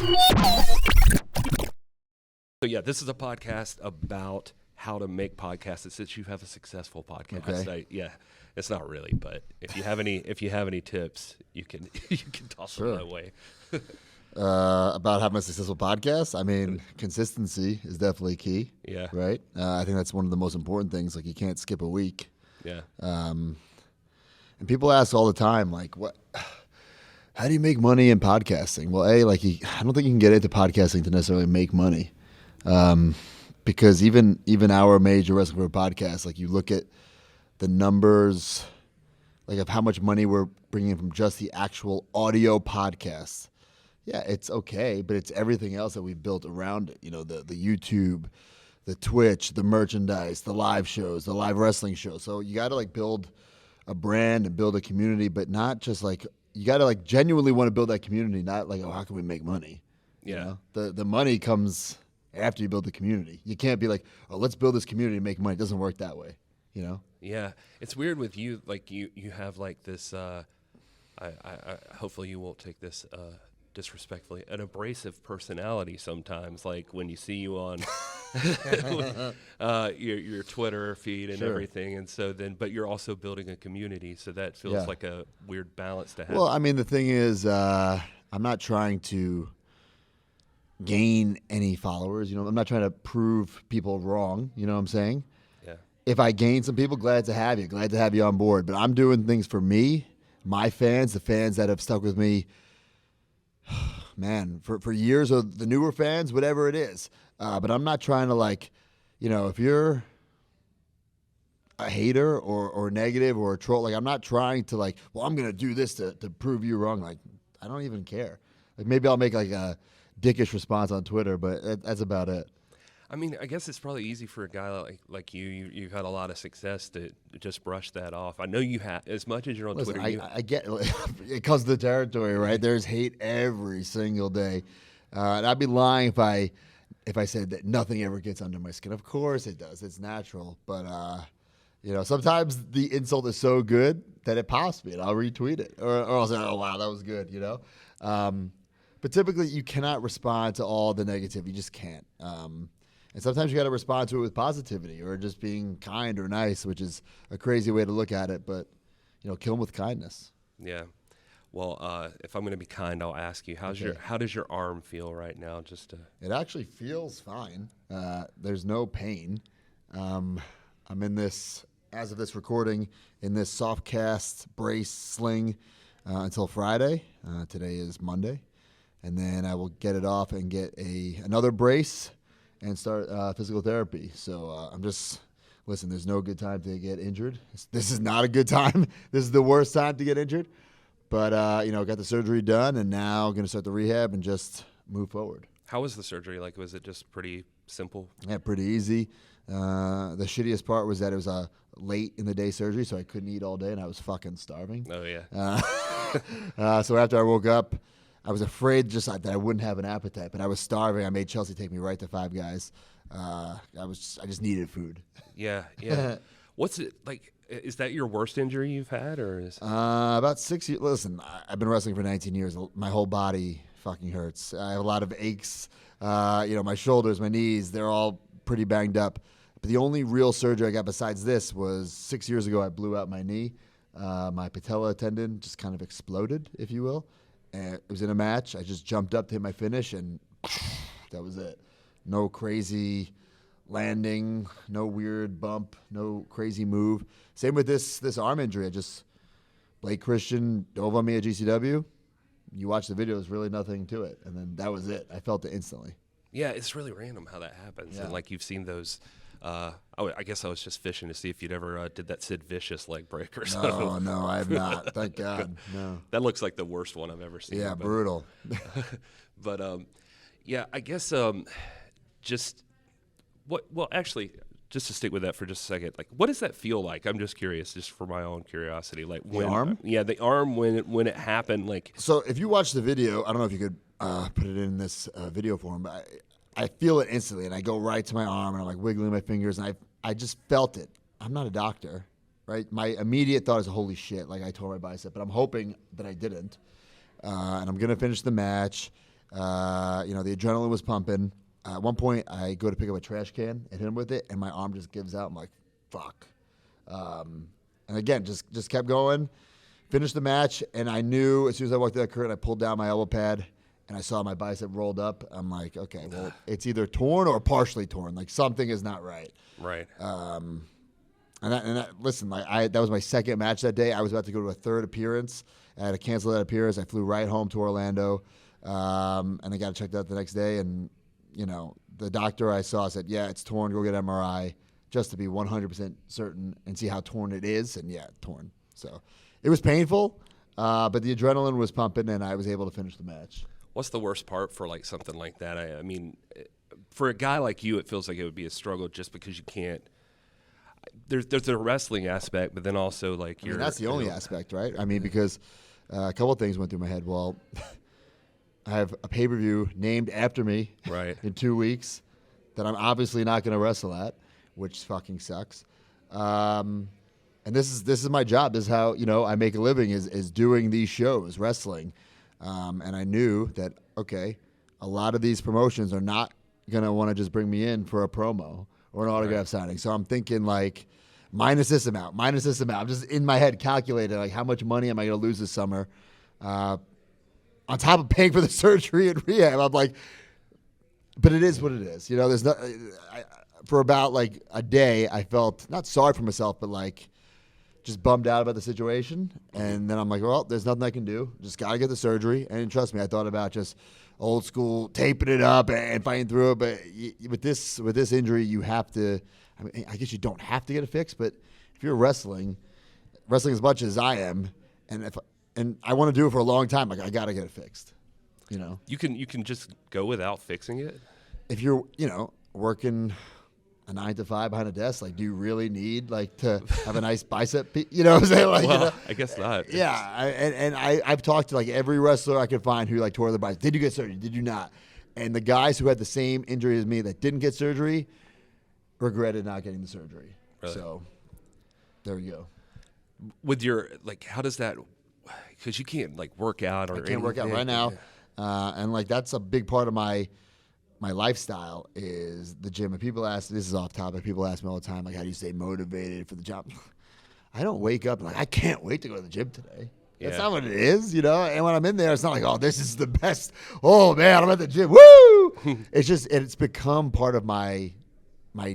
So yeah, this is a podcast about how to make podcasts. It says you have a successful podcast. Okay. It's not really, but if you have any tips, you can toss them my way. About having a successful podcast, I mean, consistency is definitely key. Yeah. Right? I think that's one of the most important things. Like, you can't skip a week. Yeah. And people ask all the time, like, how do you make money in podcasting? Well, I don't think you can get into podcasting to necessarily make money. Because even our major wrestling for podcast, like, you look at the numbers, like, of how much money we're bringing in from just the actual audio podcast. Yeah, it's okay, but it's everything else that we've built around it. You know, the YouTube, the Twitch, the merchandise, the live shows, the live wrestling shows. So you got to, like, build a brand and build a community, but not just, like, you got to, like, genuinely want to build that community, not like, oh, how can we make money? Yeah. You know? The money comes after you build the community. You can't be like, oh, let's build this community and make money. It doesn't work that way, you know? Yeah. It's weird with you, like, you have, like, this, I hopefully you won't take this disrespectfully, an abrasive personality sometimes, like when you see you on your Twitter feed and everything, and so then, but you're also building a community, so that feels like a weird balance to have. Well, I mean, the thing is, I'm not trying to gain any followers. You know, I'm not trying to prove people wrong. You know what I'm saying? Yeah. If I gain some people, glad to have you on board. But I'm doing things for me, my fans, the fans that have stuck with me, man, for years, or the newer fans, whatever it is. But I'm not trying to, like, you know, if you're a hater or negative or a troll, like, I'm not trying to, like, well, I'm going to do this to prove you wrong. Like, I don't even care. Like, maybe I'll make, like, a dickish response on Twitter, but that's about it. I mean, I guess it's probably easy for a guy like you. You've had a lot of success to just brush that off. I know you have, as much as you're on Listen, Twitter. I get it comes to the territory, right? There's hate every single day, and I'd be lying if I said that nothing ever gets under my skin. Of course it does. It's natural, but you know, sometimes the insult is so good that it pops me, and I'll retweet it, or I'll say, "Oh wow, that was good," you know. But typically, you cannot respond to all the negativity. You just can't. And sometimes you got to respond to it with positivity or just being kind or nice, which is a crazy way to look at it. But, you know, kill them with kindness. Yeah. Well, if I'm going to be kind, I'll ask you, how does your arm feel right now? It actually feels fine. There's no pain. I'm in this, as of this recording, in this soft cast brace sling until Friday. Today is Monday. And then I will get it off and get another brace and start physical therapy. So listen, there's no good time to get injured. This is not a good time. This is the worst time to get injured. But, you know, got the surgery done, and now going to start the rehab and just move forward. How was the surgery? Like, was it just pretty simple? Yeah, pretty easy. The shittiest part was that it was a late in the day surgery, so I couldn't eat all day, and I was fucking starving. Oh, yeah. So after I woke up, I was afraid that I wouldn't have an appetite, but I was starving. I made Chelsea take me right to Five Guys. I just needed food. Yeah. What's it like? Is that your worst injury you've had, or is about 6 years? Listen, I've been wrestling for 19 years. My whole body fucking hurts. I have a lot of aches. You know, my shoulders, my knees, they're all pretty banged up. But the only real surgery I got besides this was 6 years ago. I blew out my knee. My patella tendon just kind of exploded, if you will. And it was in a match. I just jumped up to hit my finish, and that was it. No crazy landing, no weird bump, no crazy move. Same with this arm injury. Blake Christian dove on me at GCW. You watch the video, there's really nothing to it. And then that was it. I felt it instantly. Yeah, it's really random how that happens. Yeah. And like you've seen those. I guess I was just fishing to see if you'd ever did that Sid Vicious leg break or something. No, I have not. Thank God. No. That looks like the worst one I've ever seen. Yeah, brutal. But yeah, I guess just what? Well, actually, just to stick with that for just a second, like, what does that feel like? I'm just curious, just for my own curiosity. Like the arm? Yeah, the arm when it happened. Like, so if you watch the video, I don't know if you could put it in this video form, but I feel it instantly, and I go right to my arm, and I'm like wiggling my fingers, and I just felt it. I'm not a doctor, right? My immediate thought is, holy shit, like I tore my bicep, but I'm hoping that I didn't. And I'm going to finish the match. The adrenaline was pumping. At one point, I go to pick up a trash can and hit him with it, and my arm just gives out. I'm like, fuck. And again, just kept going. Finished the match, and I knew as soon as I walked through that curtain, I pulled down my elbow pad, and I saw my bicep rolled up. I'm like, okay, well, it's either torn or partially torn. Like, something is not right. Right. Listen, that was my second match that day. I was about to go to a third appearance. I had to cancel that appearance. I flew right home to Orlando, and I got checked out the next day. And, the doctor I saw said, yeah, it's torn. Go get MRI just to be 100% certain and see how torn it is. And, yeah, torn. So it was painful, but the adrenaline was pumping, and I was able to finish the match. What's the worst part for like something like that? I mean, for a guy like you, it feels like it would be a struggle just because you can't. There's a wrestling aspect, but then also like that's the only aspect, right? I mean, because a couple of things went through my head. Well, I have a pay-per-view named after me in 2 weeks that I'm obviously not going to wrestle at, which fucking sucks. And this is my job. This is how I make a living is doing these shows, wrestling. And I knew that a lot of these promotions are not going to want to just bring me in for a promo or an autograph signing. So I'm thinking like minus this amount. I'm just in my head calculating like how much money am I going to lose this summer, on top of paying for the surgery and rehab. I'm like, but it is what it is. There's no. For about like a day, I felt not sorry for myself, but like just bummed out about the situation. And then I'm like, well, there's nothing I can do. Just got to get the surgery. And trust me, I thought about just old school taping it up and fighting through it. But with this injury, you have to. I mean, I guess you don't have to get it fixed, but if you're wrestling as much as I am, and I want to do it for a long time, like I got to get it fixed. You can just go without fixing it. If you're working a 9 to 5 behind a desk, like, do you really need like to have a nice bicep? What I'm saying? Like, well, I guess not. Yeah, I've talked to like every wrestler I could find who like tore their bicep. Did you get surgery? Did you not? And the guys who had the same injury as me that didn't get surgery regretted not getting the surgery. Really? So there you go. With your how does that? Because you can't work out or I can't work out right now, and that's a big part of my lifestyle is the gym. And people ask, this is off topic, people ask me all the time, like, how do you stay motivated for the job? I don't wake up and I can't wait to go to the gym today. Yeah. That's not what it is, And when I'm in there, it's not like, oh, this is the best. Oh, man, I'm at the gym. Woo! It's become part of my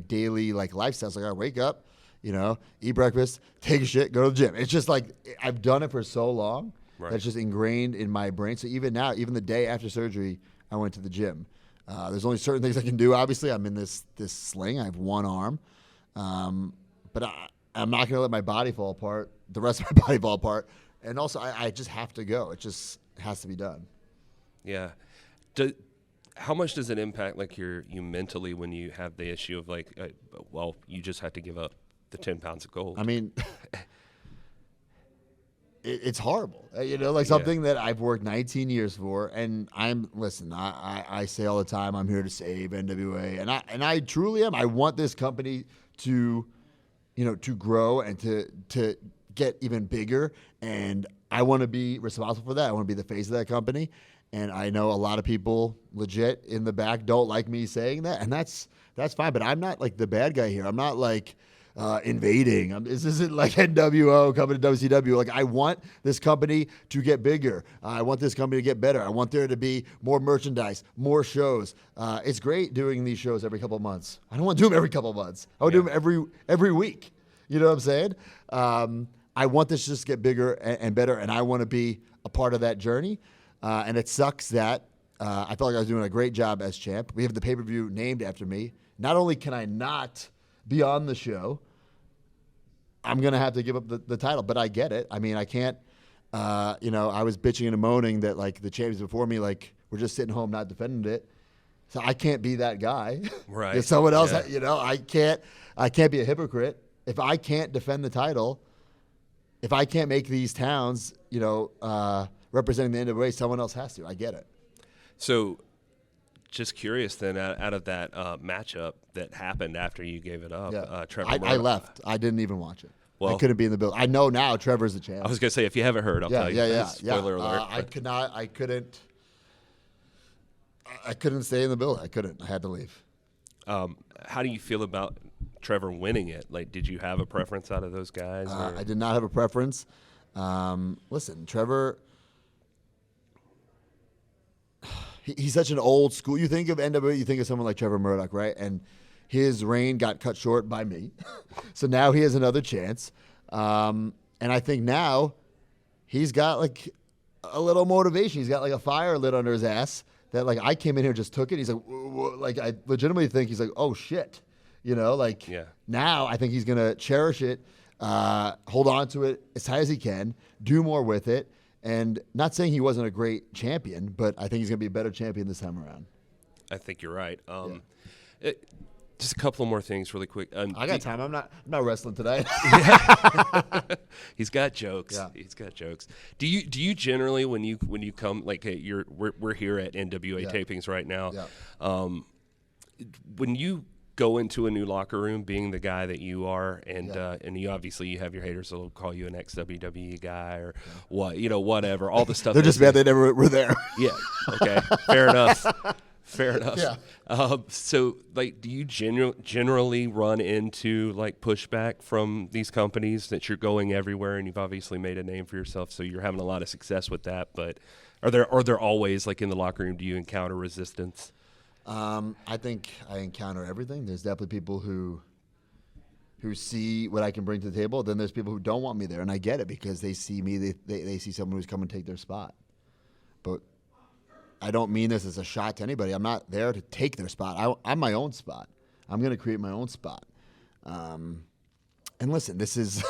daily, lifestyle. It's like I wake up, eat breakfast, take a shit, go to the gym. It's just like I've done it for so long that it's just ingrained in my brain. So even now, even the day after surgery, I went to the gym. There's only certain things I can do. Obviously, I'm in this sling. I have one arm. But I'm not going to let my body fall apart, the rest of my body fall apart. And also, I just have to go. It just has to be done. Yeah. How much does it impact you mentally when you have the issue of you just have to give up the 10 pounds of gold? I mean, it's horrible. Something that I've worked 19 years for, and I say all the time, I'm here to save NWA, and I truly am. I want this company to grow and to get even bigger, and I want to be responsible for that. I want to be the face of that company, and I know a lot of people legit in the back don't like me saying that, and that's fine. But I'm not the bad guy here. I'm not invading. This isn't like NWO coming to WCW. I want this company to get bigger. I want this company to get better. I want there to be more merchandise, more shows. It's great doing these shows every couple of months. I don't want to do them every couple of months. I want to do them every week. You know what I'm saying? I want this to just get bigger and better, and I want to be a part of that journey. And it sucks that I felt like I was doing a great job as champ. We have the pay-per-view named after me. Not only can I not be on the show, I'm going to have to give up the title, but I get it. I mean, I can't, I was bitching and moaning that the champions before me, were just sitting home not defending it. So I can't be that guy. Right. If someone else, I can't be a hypocrite. If I can't defend the title, if I can't make these towns, representing the NWA, someone else has to. I get it. So just curious then, out of that matchup that happened after you gave it up, Trevor. I left. I didn't even watch it. Well, I couldn't be in the building. I know now Trevor's the champ. I was going to say, if you haven't heard, I'll tell you. Yeah. Spoiler alert. I couldn't. I couldn't stay in the building. I couldn't. I had to leave. How do you feel about Trevor winning it? Like, did you have a preference out of those guys? I did not have a preference. Listen, Trevor, he's such an old school. You think of NWA, you think of someone like Trevor Murdoch, right? And his reign got cut short by me. So now he has another chance. And I think now he's got like a little motivation. He's got like a fire lit under his ass that like I came in here and just took it. He's like, like I legitimately think he's like, oh shit. Like now I think he's going to cherish it, hold on to it as tight as he can, do more with it. And not saying he wasn't a great champion, but I think he's going to be a better champion this time around. I think you're right. Just a couple more things really quick. I got time. I'm not wrestling today. He's got jokes. Yeah. He's got jokes. Do you generally when you come like hey, we're here at NWA tapings right now. Yeah. When you go into a new locker room, being the guy that you are, and you obviously you have your haters that'll call you an ex-WWE guy or whatever, all the stuff. They're just mad they never were there. Yeah. Okay. Fair enough. Fair enough. Yeah. So, like, do you generally run into like pushback from these companies that you're going everywhere, and you've obviously made a name for yourself, so you're having a lot of success with that? But are there always like in the locker room? Do you encounter resistance? I think I encounter everything. There's definitely people who see what I can bring to the table. Then there's people who don't want me there, and I get it because they see me. They see someone who's come and take their spot. But I don't mean this as a shot to anybody. I'm not there to take their spot. I'm my own spot. I'm going to create my own spot. And listen, this is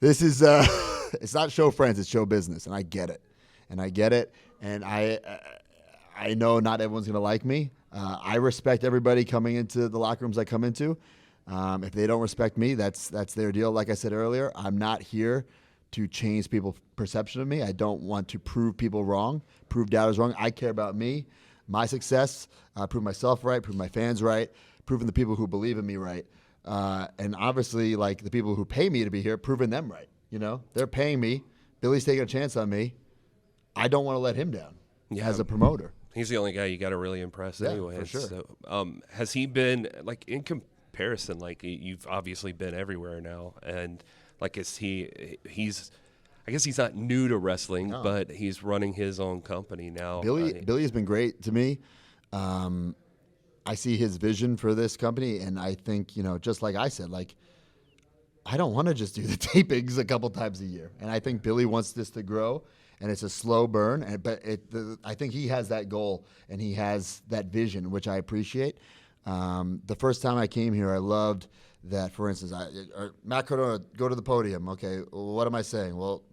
it's not show friends, it's show business, and I get it. And I know not everyone's going to like me. I respect everybody coming into the locker rooms I come into. If they don't respect me, that's their deal. Like I said earlier, I'm not here to change people's perception of me. I don't want to prove people wrong, prove doubters wrong. I care about me, my success, prove myself right, prove my fans right, proving the people who believe in me right. And obviously, like the people who pay me to be here, proving them right. They're paying me. Billy's taking a chance on me. I don't want to let him down as a promoter. He's the only guy you got to really impress anyway. For sure. So, has he been like in comparison? Like you've obviously been everywhere now, and like he's I guess he's not new to wrestling, but he's running his own company now. Billy has been great to me. I see his vision for this company, and I think just like I said, like I don't want to just do the tapings a couple times a year, and I think Billy wants this to grow. And it's a slow burn, but I think he has that goal and he has that vision, which I appreciate. The first time I came here, I loved that, for instance, Matt Cardona, go to the podium. Okay, what am I saying? Well,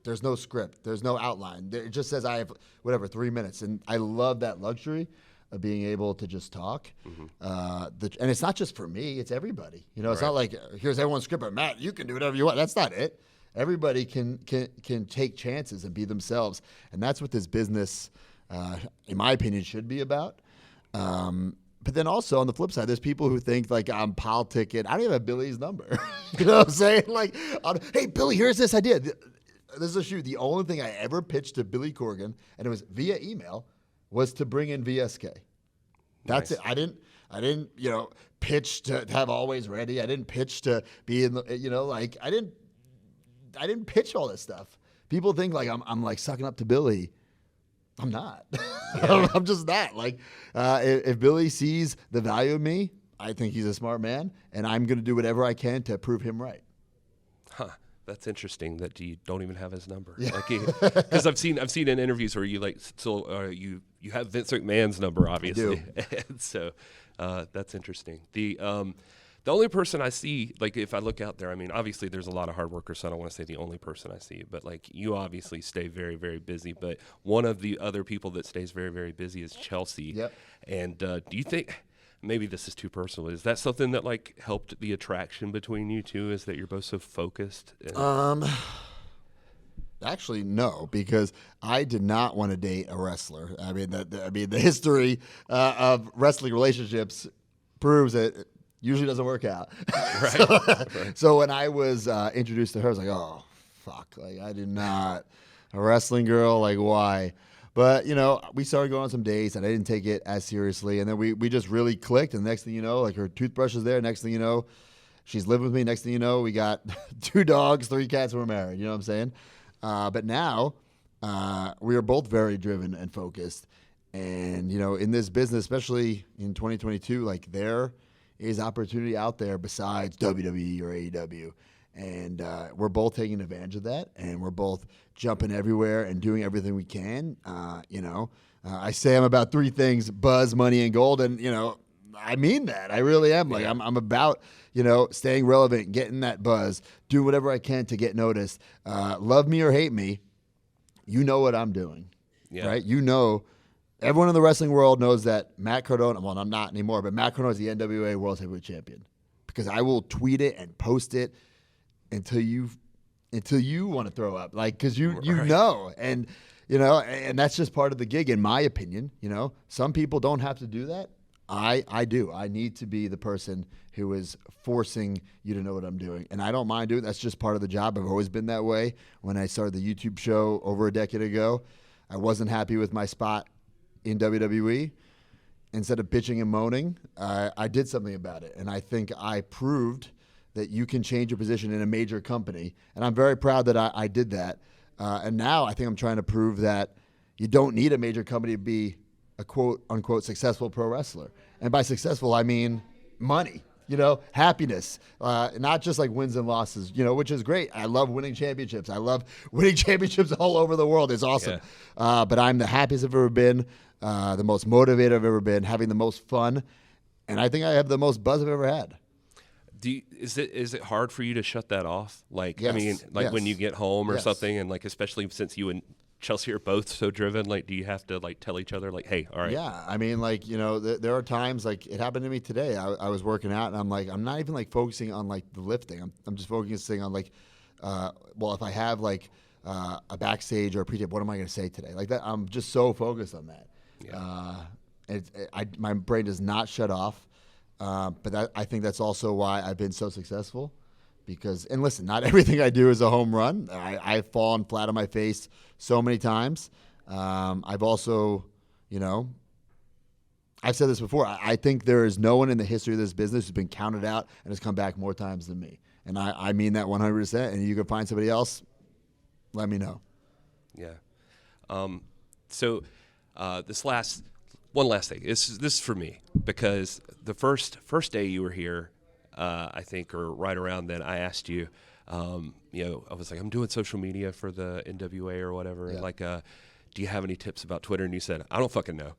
there's no script. There's no outline. It just says I have, 3 minutes. And I love that luxury of being able to just talk. Mm-hmm. And it's not just for me. It's everybody. It's not like, here's everyone's script, but Matt, you can do whatever you want. That's not it. Everybody can take chances and be themselves, and that's what this business, in my opinion, should be about. But then also on the flip side, there's people who think like I'm politicking. I don't even have Billy's number. You know what I'm saying? Like, hey Billy, here's this idea. This is a shoot. The only thing I ever pitched to Billy Corgan, and it was via email, was to bring in VSK. That's it. I didn't pitch to have Always Ready. I didn't pitch to be in the I didn't pitch all this stuff. People think like I'm like sucking up to Billy. I'm not. Yeah. I'm just not. Like if Billy sees the value of me, I think he's a smart man, and I'm going to do whatever I can to prove him right. Huh. That's interesting that you don't even have his number. Yeah. Because I've seen in interviews where you you have Vince McMahon's number, obviously. I do. And so that's interesting. The only person I see, like if I look out there, I mean, obviously there's a lot of hard workers, so I don't want to say the only person I see, but like you obviously stay very, very busy. But one of the other people that stays very, very busy is Chelsea. Yep. And do you think, maybe this is too personal, is that something that like helped the attraction between you two, is that you're both so focused? Actually, no, because I did not want to date a wrestler. I mean, the history of wrestling relationships proves that usually doesn't work out. Right. So when I was introduced to her, I was like, oh, fuck. Like, I did not. A wrestling girl, like, why? But, we started going on some dates, and I didn't take it as seriously. And then we just really clicked. And the next thing you know, like, her toothbrush is there. Next thing you know, she's living with me. Next thing you know, we got 2 dogs, 3 cats, and we're married. You know what I'm saying? But now we are both very driven and focused. And, in this business, especially in 2022, like, there is opportunity out there besides WWE or AEW. And we're both taking advantage of that, and we're both jumping everywhere and doing everything we can. I say I'm about 3 things: buzz, money, and gold. And, I mean that. I really am. Like, I'm about, staying relevant, getting that buzz, doing whatever I can to get noticed. Love me or hate me, you know what I'm doing, right? Everyone in the wrestling world knows that Matt Cardona, well, I'm not anymore, but Matt Cardona is the NWA World Heavyweight Champion, because I will tweet it and post it until you want to throw up, like, because you know, and and that's just part of the gig, in my opinion. Some people don't have to do that. I do. I need to be the person who is forcing you to know what I'm doing, and I don't mind doing it. That's just part of the job. I've always been that way. When I started the YouTube show over a decade ago, I wasn't happy with my spot in WWE. Instead of bitching and moaning, I did something about it, and I think I proved that you can change your position in a major company. And I'm very proud that I did that. And now I think I'm trying to prove that you don't need a major company to be a quote-unquote successful pro wrestler. And by successful, I mean money, happiness, not just like wins and losses, which is great. I love winning championships. I love winning championships all over the world. It's awesome. Yeah. But I'm the happiest I've ever been, the most motivated I've ever been, having the most fun. And I think I have the most buzz I've ever had. Is it hard for you to shut that off? Like, yes, I mean, like yes. when you get home or yes. something, and like, especially since you and Chelsea are both so driven, like, do you have to like tell each other like, hey, all right? Yeah. I mean, like, there are times, like, it happened to me today. I was working out, and I'm like, I'm not even like focusing on like the lifting. I'm just focusing on like, if I have like a backstage or a pre-tape, what am I going to say today? Like that. I'm just so focused on that. Yeah. My brain does not shut off. But I think that's also why I've been so successful, because, and listen, not everything I do is a home run. I've fallen flat on my face so many times. I've also, I've said this before. I think there is no one in the history of this business who's been counted out and has come back more times than me. And I mean that 100%. And you can find somebody else, let me know. Yeah. So one last thing. This is for me, because the first day you were here, I think, or right around then, I asked you, I was like, I'm doing social media for the NWA or whatever, yeah. and like, do you have any tips about Twitter? And you said, I don't fucking know.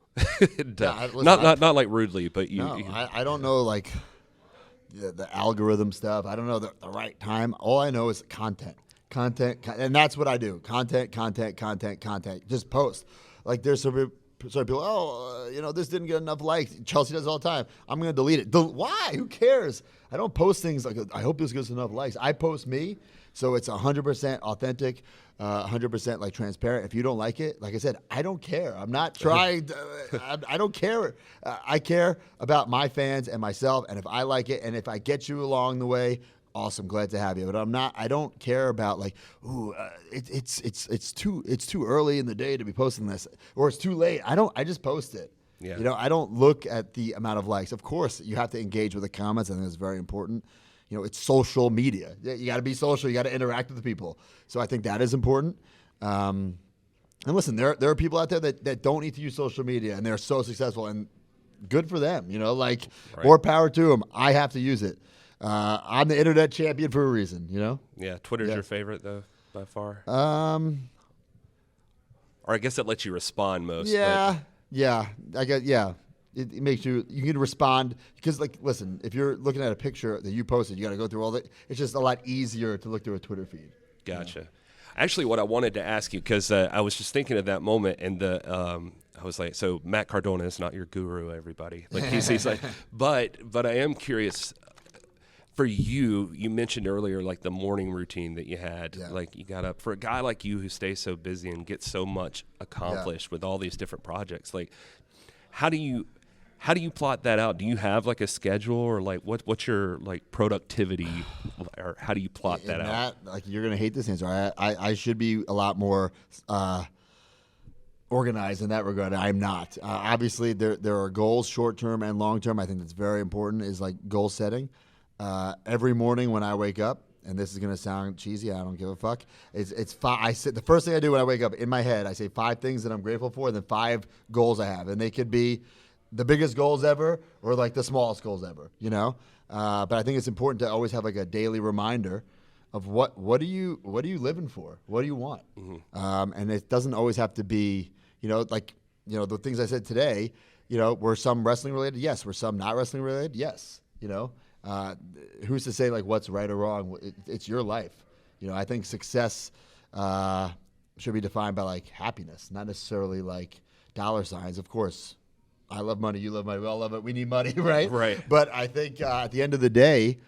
And, listen, not like rudely, but you. No, I don't know, like the algorithm stuff. I don't know the right time. All I know is content, and that's what I do. Content. Just post. Like, there's some people, this didn't get enough likes. Chelsea does it all the time. I'm going to delete it. Why? Who cares? I don't post things like, I hope this gets enough likes. I post me, so it's 100% authentic, 100% like transparent. If you don't like it, like I said, I don't care. I'm not trying I don't care. I care about my fans and myself, and if I like it, and if I get you along the way, awesome, glad to have you. But I don't care about like, it's too early in the day to be posting this, or it's too late. I just post it. Yeah. I don't look at the amount of likes. Of course, you have to engage with the comments. I think that's very important. It's social media. You got to be social. You got to interact with the people. So I think that is important. And listen, there are people out there that don't need to use social media, and they're so successful, and good for them. Right. More power to them. I have to use it. I'm the internet champion for a reason, Yeah, Twitter's your favorite though, by far. Or I guess it lets you respond most. Yeah. I guess It makes you can respond, because like, listen, if you're looking at a picture that you posted, you got to go through all that. It's just a lot easier to look through a Twitter feed. Gotcha. Actually, what I wanted to ask you, because I was just thinking of that moment, and I was like, so Matt Cardona is not your guru, everybody. Like he's like, but I am curious. For you mentioned earlier, like the morning routine that you had, like you got up. For a guy like you who stays so busy and gets so much accomplished with all these different projects, like how do you plot that out? Do you have like a schedule, or like what's your like productivity, or how do you plot that out? Like, you're gonna hate this answer. I should be a lot more organized in that regard. I'm not. Obviously, there are goals, short term and long term. I think that's very important. Is like goal setting. Every morning when I wake up, and this is gonna sound cheesy, I don't give a fuck. It's five. The first thing I do when I wake up in my head, I say 5 things that I'm grateful for, and then 5 goals I have, and they could be the biggest goals ever or like the smallest goals ever. You know. But I think it's important to always have like a daily reminder of what are you living for? What do you want? Mm-hmm. And it doesn't always have to be, like, the things I said today, were some wrestling related? Yes. Were some not wrestling related? Yes. Who's to say like what's right or wrong? It's your life. I think success should be defined by like happiness, not necessarily like dollar signs. Of course, I love money. You love money. We all love it. We need money, right? Right. But I think at the end of the day,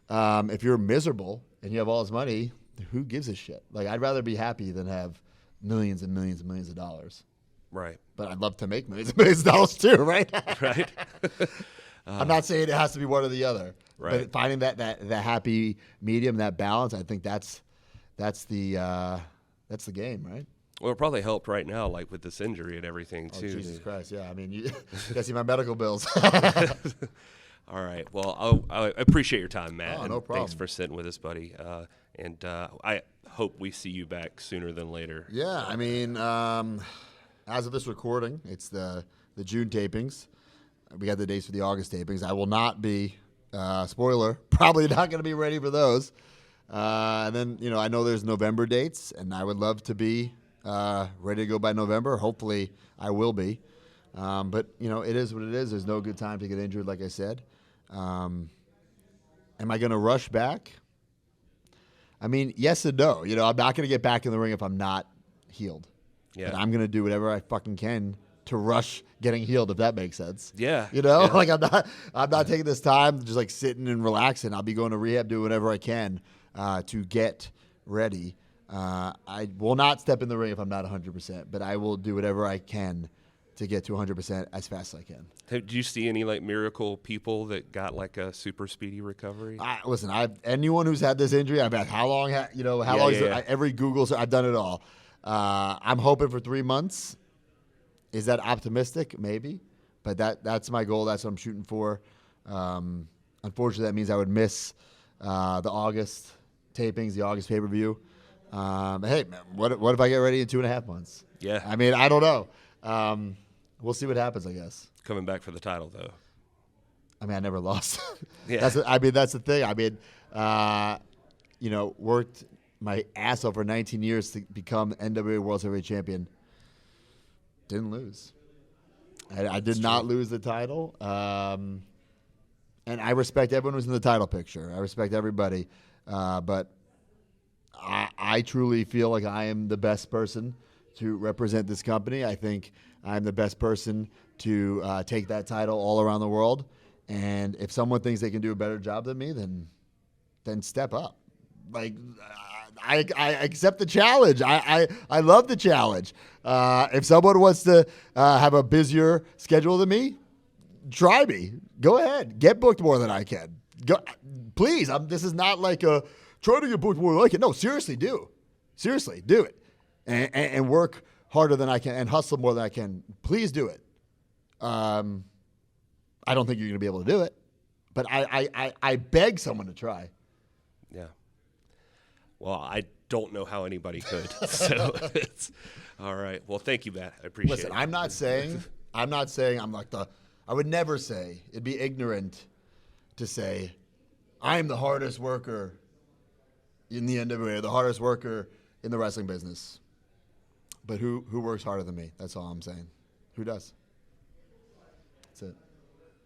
if you're miserable and you have all this money, who gives a shit? Like, I'd rather be happy than have millions and millions and millions of dollars. Right. But I'd love to make millions and millions of dollars too, right? Right. I'm not saying it has to be one or the other. Right. But finding that happy medium, that balance, I think that's the game, right? Well, it probably helped right now, like with this injury and everything, too. Jesus Christ, yeah. I mean, you gotta see my medical bills. All right. Well, I appreciate your time, Matt. Oh, and no problem. Thanks for sitting with us, buddy. And I hope we see you back sooner than later. Yeah, I mean, as of this recording, it's the June tapings. We got the dates for the August tapings. I will not be, spoiler, probably not going to be ready for those. And then, I know there's November dates, and I would love to be ready to go by November. Hopefully, I will be. But, it is what it is. There's no good time to get injured, like I said. Am I going to rush back? I mean, yes and no. I'm not going to get back in the ring if I'm not healed. Yeah. But I'm going to do whatever I fucking can to rush getting healed, if that makes sense. Yeah. Yeah. Yeah. Like I'm not taking this time just like sitting and relaxing. I'll be going to rehab, do whatever I can to get ready. I will not step in the ring if I'm not 100%, but I will do whatever I can to get to 100% as fast as I can. Did you see any like miracle people that got like a super speedy recovery? Listen, anyone who's had this injury, I've had how long? Every Google, I've done it all. I'm hoping for 3 months. Is that optimistic? Maybe, but that's my goal. That's what I'm shooting for. Unfortunately, that means I would miss the August tapings, the August pay-per-view. Hey, man, what if I get ready in 2.5 months? Yeah. I mean, I don't know. We'll see what happens, I guess. Coming back for the title, though. I mean, I never lost. Yeah. That's the thing. I mean, worked my ass off for 19 years to become NWA World Heavyweight Champion. Didn't lose. I did not lose the title. And I respect everyone who's in the title picture. I respect everybody. But I truly feel like I am the best person to represent this company. I think I'm the best person to take that title all around the world. And if someone thinks they can do a better job than me, then step up. Like, I accept the challenge. I love the challenge. If someone wants to have a busier schedule than me, try me. Go ahead. Get booked more than I can. Please. This is not like a try to get booked more than I can. No, seriously, do. Seriously, do it. And work harder than I can and hustle more than I can. Please do it. I don't think you're going to be able to do it, but I beg someone to try. Yeah. Well, I don't know how anybody could. So it's all right. Well, thank you, Matt. I appreciate it. Listen, I'm not saying I'm like I would never say, it'd be ignorant to say I'm the hardest worker in the NWA, the hardest worker in the wrestling business. But who works harder than me? That's all I'm saying. Who does? That's it.